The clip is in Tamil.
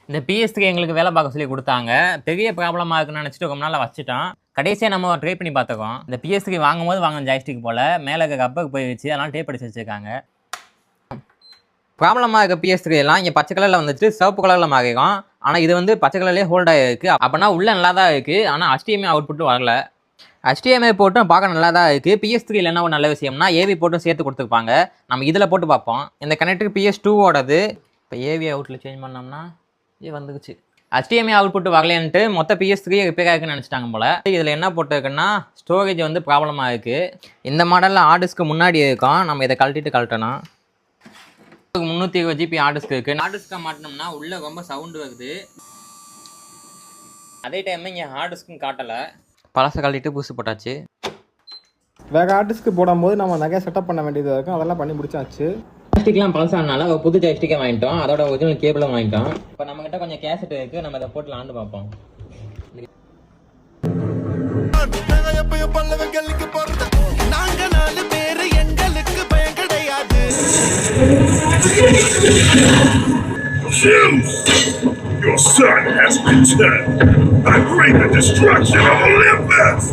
இந்த PS3 எங்களுக்கு வேலை பார்க்க சொல்லி கொடுத்தாங்க. பெரிய ப்ராப்ளமாக இருக்குன்னு நினச்சிட்டு ரொம்ப நாள் வச்சுட்டோம். கடைசியாக நம்ம ட்ரை பண்ணி பார்த்துக்கோம். இந்த PS3 வாங்கும்போது வாங்கின ஜாய்ஸ்டிக் போல் மேலே இருக்க கப்பருக்கு போயிடுச்சு. அதனால் டேப் அடிச்சு வச்சுருக்காங்க. ப்ராப்ளமாக இருக்க PS3 எல்லாம் இங்கே பச்சை கலரில் வந்துட்டு சிவப்பு கலரில் மாறிடும். ஆனால் இது வந்து பச்சை கலர்லேயே ஹோல்ட் ஆகிருக்கு. அப்படின்னா உள்ளே நல்லா தான் இருக்குது. ஆனால் HDMI அவுட்புட்டு வரல. HDMI போட்டும் பார்க்க நல்லா தான் இருக்குது. PS3 என்ன ஒரு நல்ல விஷயம்னா AV போட்டும் சேர்த்து கொடுத்துருப்பாங்க. நம்ம இதில் போட்டு பார்ப்போம். இந்த கனெக்டர் PS2ஓடது. இப்போ AV அவுட்டில் சேஞ்ச் பண்ணோம்னா இது வந்துக்குச்சு. HDMI அவுட்புட் வரலன்ட்டு மொத்த PS3 ரிப்பேர் ஆகுன்னு நினச்சிட்டாங்க போல். இதில் என்ன போட்டிருக்குன்னா ஸ்டோரேஜ் வந்து ப்ராப்ளமாக இருக்குது. இந்த மாடலில் ஹார்ட் டிஸ்க்கு முன்னாடி இருக்கும். நம்ம இதை கழட்டணும். 320 GB ஹார்ட் டிஸ்க் இருக்குது. ஹார்ட் டிஸ்க்காக மாட்டினோம்னா உள்ளே ரொம்ப சவுண்டு வருது. அதே டைம் இங்கே ஹார்ட் டிஸ்க்கும் காட்டலை. பழசை கழட்டிட்டு புதுசு போட்டாச்சு. வேறு ஹார்ட் டிஸ்க்கு போடும்போது நம்ம நிறைய செட்டப் பண்ண வேண்டியது இருக்கும். அதெல்லாம் பண்ணி முடிச்சாச்சு. ஜாய்ஸ்டிக்லாம் பழசானால ஒரு புது ஜாய்ஸ்டிக்கை வாங்கிட்டோம். அதோட ஒரிஜினல் கேபிளும் வாங்கிட்டோம். இப்போ நம்மகிட்ட கொஞ்சம் கேசட் இருக்குது. நம்ம இதை போட்டு ஆண்டு பார்ப்போம். Your son has returned. I bring the destruction of Olympus.